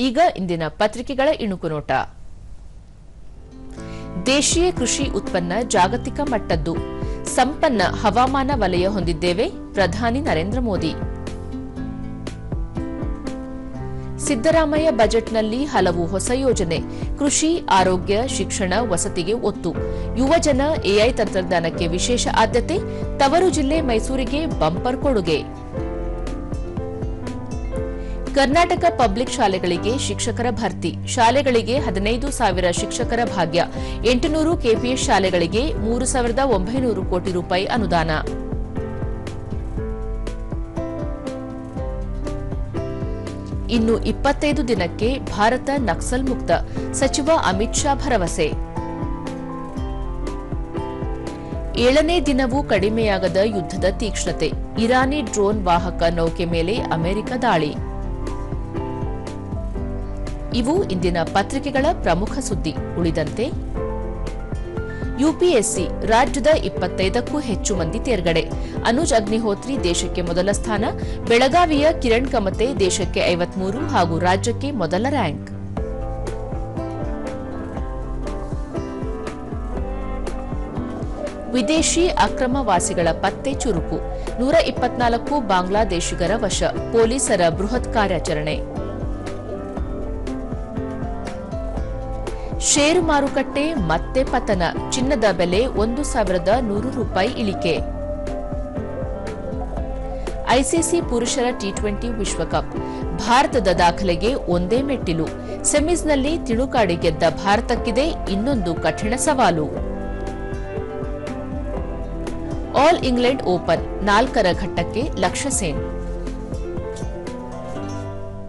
ಈಗ ಇಂದಿನ ಪತ್ರಿಕೆಗಳ ಇಣುಕು ನೋಟ. ದೇಶೀಯ ಕೃಷಿ ಉತ್ಪನ್ನ ಜಾಗತಿಕ ಮಟ್ಟದ್ದು, ಸಂಪನ್ನ ಹವಾಮಾನ ವಲಯ ಹೊಂದಿದ್ದೇವೆ, ಪ್ರಧಾನಿ ನರೇಂದ್ರ ಮೋದಿ. ಸಿದ್ದರಾಮಯ್ಯ ಬಜೆಟ್ನಲ್ಲಿ ಹಲವು ಹೊಸ ಯೋಜನೆ, ಕೃಷಿ, ಆರೋಗ್ಯ, ಶಿಕ್ಷಣ, ವಸತಿಗೆ ಒತ್ತು, ಯುವಜನ ಎಐ ತಂತ್ರಜ್ಞಾನಕ್ಕೆ ವಿಶೇಷ ಆದ್ಯತೆ, ತವರು ಜಿಲ್ಲೆ ಮೈಸೂರಿಗೆ ಬಂಪರ್ ಕೊಡುಗೆ. ಕರ್ನಾಟಕ ಪಬ್ಲಿಕ್ ಶಾಲೆಗಳಿಗೆ ಶಿಕ್ಷಕರ ಭರ್ತಿ, ಶಾಲೆಗಳಿಗೆ 15,000 ಶಿಕ್ಷಕರ ಭಾಗ್ಯ, 800 ಕೆಪಿಎಸ್ ಶಾಲೆಗಳಿಗೆ 3,900 ಕೋಟಿ ರೂಪಾಯಿ ಅನುದಾನ. ಇನ್ನು 25 ದಿನಕ್ಕೆ ಭಾರತ ನಕ್ಸಲ್ ಮುಕ್ತ, ಸಚಿವ ಅಮಿತ್ ಶಾ ಭರವಸೆ. 7ನೇ ದಿನವೂ ಕಡಿಮೆಯಾಗದ ಯುದ್ಧದ ತೀಕ್ಷ್ಣತೆ, ಇರಾನಿ ಡ್ರೋನ್ ವಾಹಕ ನೌಕೆ ಮೇಲೆ ಅಮೆರಿಕ ದಾಳಿ. ಇವು ಇಂದಿನ ಪತ್ರಿಕೆಗಳ ಪ್ರಮುಖ ಸುದ್ದಿ. ಉಳಿದಂತೆ ಯುಪಿಎಸ್ಸಿ ರಾಜ್ಯದ 25ಕ್ಕೂ ಹೆಚ್ಚು ಮಂದಿ ತೇರ್ಗಡೆ, ಅನುಜ್ ಅಗ್ನಿಹೋತ್ರಿ ದೇಶಕ್ಕೆ ಮೊದಲ ಸ್ಥಾನ, ಬೆಳಗಾವಿಯ ಕಿರಣ್ ಕಮತೆ ದೇಶಕ್ಕೆ 53 ಹಾಗೂ ರಾಜ್ಯಕ್ಕೆ ಮೊದಲ ರ್ಯಾಂಕ್. ವಿದೇಶಿ ಅಕ್ರಮವಾಸಿಗಳ ಪತ್ತೆ ಚುರುಕು, 124 ಬಾಂಗ್ಲಾದೇಶಿಗರ ವಶ, ಪೊಲೀಸರ ಬೃಹತ್ ಕಾರ್ಯಾಚರಣೆ. ಷೇರು ಮಾರುಕಟ್ಟೆ ಮತ್ತೆ ಪತನ, ಚಿನ್ನದ ಬೆಲೆ 1,100 ರೂಪಾಯಿ ಇಳಿಕೆ. ಐಸಿಸಿ ಪುರುಷರ ಟಿ20 ವಿಶ್ವಕಪ್, ಭಾರತದ ದಾಖಲೆಗೆ ಒಂದೇ ಮೆಟ್ಟಿಲು, ಸೆಮೀಸ್ನಲ್ಲಿ ತಿಳುಕಾಡಿ ಗೆದ್ದ ಭಾರತಕ್ಕಿದೆ ಇನ್ನೊಂದು ಕಠಿಣ ಸವಾಲು. ಆಲ್ ಇಂಗ್ಲೆಂಡ್ ಓಪನ್ 4ರ ಘಟ್ಟಕ್ಕೆ ಲಕ್ಷ್ಯ ಸೇನ್.